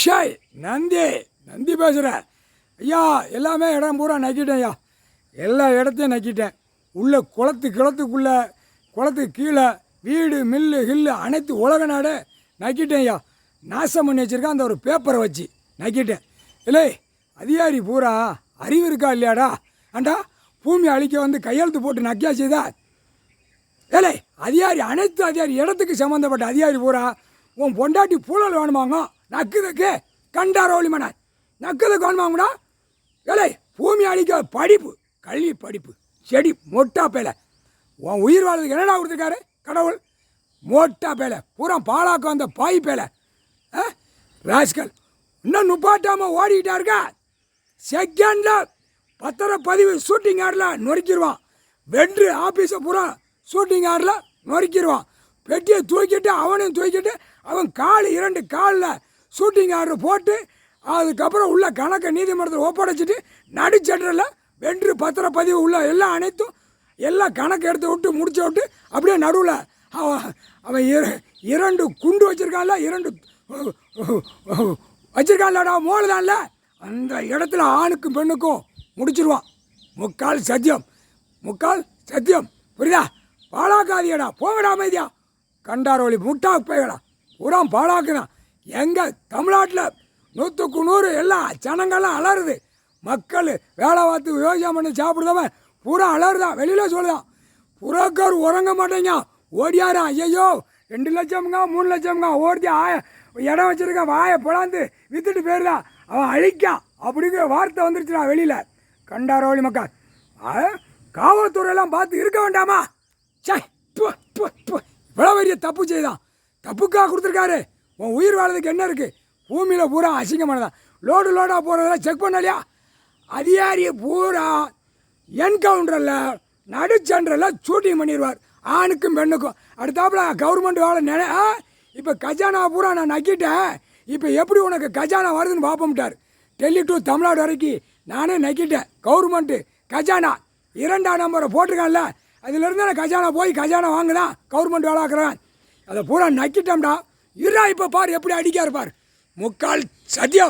ஷாய் நந்தி நந்தி பேசுகிறேன் ஐயா. எல்லாமே இடம் பூரா நக்கிட்டேன் ஐயா. எல்லா இடத்தையும் நக்கிட்டேன். உள்ள குளத்துக்குள்ளே குளத்துக்கு கீழே வீடு மில்லு ஹில்லு அனைத்து உலக நாடு நக்கிட்டேன் ஐயா. நாசம் பண்ணி வச்சுருக்கேன் அந்த ஒரு பேப்பரை வச்சு நக்கிட்டேன். இல்லை அதிகாரி பூரா அறிவு இருக்கா இல்லையாடா? ஆண்டா பூமி அழிக்க வந்து கையெழுத்து போட்டு நக்கியா செய்தா? ஏலே அதிகாரி அனைத்து அதிகாரி இடத்துக்கு சம்மந்தப்பட்ட அதிகாரி பூரா உன் பொண்டாட்டி பூழல் வேணுமாங்க நக்குதுக்கு கண்டாரோலிமன நக்குதுக்கு வேணுமாங்கடா. ஏலே பூமி அழிக்க படிப்பு கல்வி படிப்பு செடி மொட்டா பேலை உன் உயிர் வாழ்றதுக்கு என்னடா கொடுத்துருக்காரு கடவுள்? மொட்டா பேலை பூரா பாலாக்க வந்த பாய் பேலை ராஸ்கல் இன்னும் நுப்பாட்டாமல் ஓடிக்கிட்டா இருக்கா. செகண்டில் பத்திரப்பதிவு ஷூட்டிங் ஆடில் நொறுக்கிடுவான். வென்று ஆஃபீஸை பூரா ஷூட்டிங் ஆடில் நொறுக்கிடுவான். பெட்டியை தூக்கிட்டு அவனையும் தூக்கிட்டு அவன் இரண்டு காலில் ஷூட்டிங் ஆர்டர் போட்டு அதுக்கப்புறம் உள்ள கணக்கை நீதிமன்றத்தில் ஒப்படைச்சிட்டு நடுச்சட்டில் வென்று பத்திரப்பதிவு உள்ள எல்லாம் அனைத்தும் எல்லாம் கணக்கு எடுத்து விட்டு முடிச்ச விட்டு அப்படியே நடுவில் அவன் இரண்டு குண்டு வச்சுருக்கான்ல, இரண்டு வச்சுருக்கான்லடா மோளுதான்ல, அந்த இடத்துல ஆணுக்கும் பெண்ணுக்கும் முடிச்சிருவான். முக்கால் சத்தியம் புரியுதா? பாலாக்காதியடா போங்கடா அமைதியா. கண்டாரோலி முட்டா போய்கடா பூரா பாலாக்குதான். எங்கள் தமிழ்நாட்டில் 100க்கு 100 எல்லாம் ஜனங்கள்லாம் அலறுது. மக்கள் வேலை பார்த்து விவசாயம் பண்ணி சாப்பிடுதவன் பூரா அலறுதான். வெளியில் சொல்லுதான் புறக்கார் உறங்க மாட்டேங்க ஓடியாரா. ஐயோ 2 லட்சம்ங்க 3 லட்சம்ங்க ஓடி இடம் வச்சுருக்க வாயை பிளாந்து விற்றுட்டு போயிருந்தான் அவன் அழிக்கான் அப்படிங்கிற வார்த்தை வந்துருச்சுடா வெளியில். கண்டாரோலி மக்கள் காவல்துறையெல்லாம் பார்த்து இருக்க வேண்டாமா? சே இவ்வளோ பெரிய தப்பு செய்தான். தப்புக்காக கொடுத்துருக்காரு. உன் உயிர் வாழ்றதுக்கு என்ன இருக்குது? பூமியில் பூரா அசிங்கமானதான். லோடாக போகிறதெல்லாம் செக் பண்ணலையா? அதிகாரியை பூரா என்கவுண்டரில் நடுச்சன்றில் ஷூட்டிங் பண்ணிடுவார் ஆணுக்கும் பெண்ணுக்கும். அடுத்தாப்புல கவர்மெண்ட் வேலை இப்போ கஜானா பூரா நான் நக்கிட்டேன். இப்போ எப்படி உனக்கு கஜானா வருதுன்னு பார்ப்போம்ட்டார். டெல்லி டு தமிழ்நாடு வரைக்கும் நானே நக்கிட்டேன். கவர்மெண்ட்டு கஜானா 2ஆம் நம்பரை போட்டிருக்கான்ல, அதிலிருந்து நான் கஜானா போய் கஜானா வாங்குதான் கவர்மெண்ட் வேலை ஆக்குறேன். அதை பூரா நக்கிட்டோம்டா. இப்போ பார் எப்படி அடிக்காரு பார். முக்கால் சத்தியம்.